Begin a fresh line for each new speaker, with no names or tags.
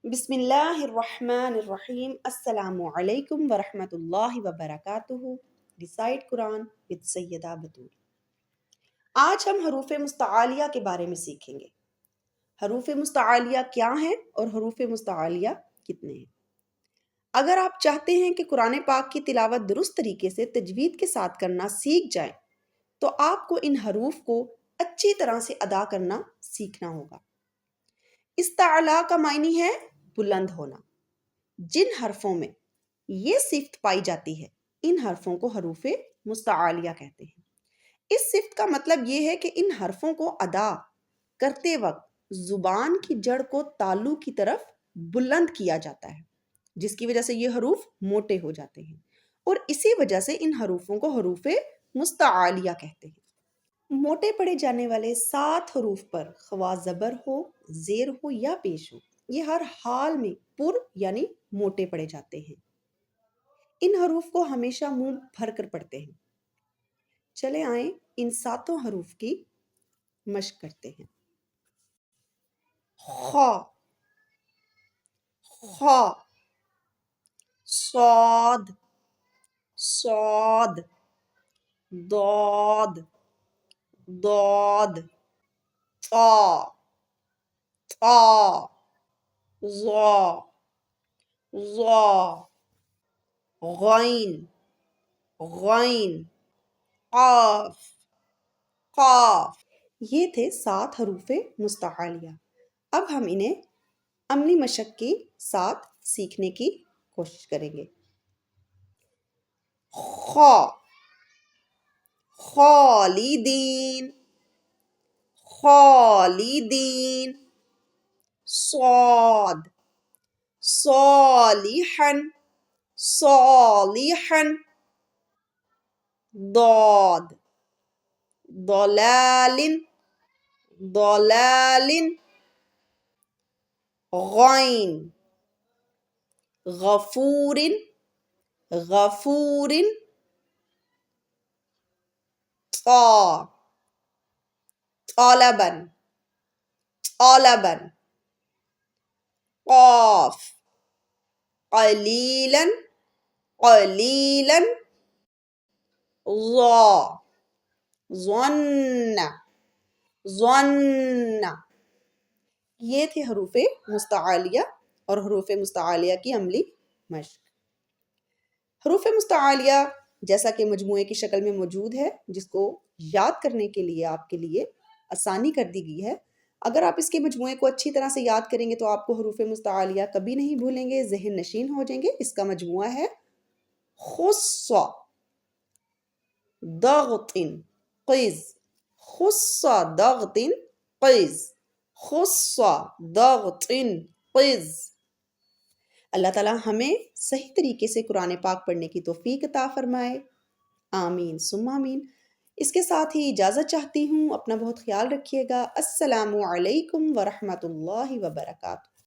بسم اللہ الرحمن الرحیم۔ السلام علیکم ورحمۃ اللہ وبرکاتہ۔ ریسائٹ قرآن ود سیدہ بطول۔ آج ہم حروف مستعالیہ کے بارے میں سیکھیں گے۔ حروف مستعالیہ کیا ہیں اور حروف مستعالیہ کتنے ہیں؟ اگر آپ چاہتے ہیں کہ قرآن پاک کی تلاوت درست طریقے سے تجوید کے ساتھ کرنا سیکھ جائیں تو آپ کو ان حروف کو اچھی طرح سے ادا کرنا سیکھنا ہوگا۔ استعلا کا معنی ہے بلند ہونا۔ جن حرفوں میں یہ صفت پائی جاتی ہے ان حرفوں کو حروف مستعالیہ کہتے ہیں۔ اس صفت کا مطلب یہ ہے کہ ان حرفوں کو ادا کرتے وقت زبان کی جڑ کو تالو کی طرف بلند کیا جاتا ہے، جس کی وجہ سے یہ حروف موٹے ہو جاتے ہیں، اور اسی وجہ سے ان حروفوں کو حروف مستعالیہ کہتے ہیں۔ موٹے پڑے جانے والے 7 حروف پر خواہ زبر ہو، زیر ہو یا پیش ہو، یہ ہر حال میں پر یعنی موٹے پڑے جاتے ہیں۔ ان حروف کو ہمیشہ منہ بھر کر پڑھتے ہیں۔ چلے آئیں ان 7 حروف کی مشق کرتے ہیں۔ خا، خا، صاد، صاد، ضاد، ضاد، طا، طا، ظا، ظا، غین، غین، قاف، قاف۔ یہ تھے 7 حروف مستعالیہ۔ اب ہم انہیں عملی مشق کے ساتھ سیکھنے کی کوشش کریں گے۔ خا، خالدین، خالدین، صاد، صالحا، صالحا، ضاد، ضلال، ضلال، غین، غفور، غفور، طا، طلبا، طلبا، قاف، قلیلا، قلیلا، ظا، ظن، ظن۔ یہ تھے حروف مستعالیہ اور حروف مستعالیہ کی عملی مشق۔ حروف مستعالیہ جیسا کہ مجموعے کی شکل میں موجود ہے، جس کو یاد کرنے کے لیے آپ کے لیے آسانی کر دی گئی ہے۔ اگر آپ اس کے مجموعے کو اچھی طرح سے یاد کریں گے تو آپ کو حروف مستعالیہ کبھی نہیں بھولیں گے، ذہن نشین ہو جائیں گے۔ اس کا مجموعہ ہے خص، ضغط، قز، خص ضغط قز، خص ضغط قز۔ اللہ تعالیٰ ہمیں صحیح طریقے سے قرآن پاک پڑھنے کی توفیق عطا فرمائے، آمین ثم آمین۔ اس کے ساتھ ہی اجازت چاہتی ہوں، اپنا بہت خیال رکھیے گا۔ السلام علیکم ورحمۃ اللہ وبرکاتہ۔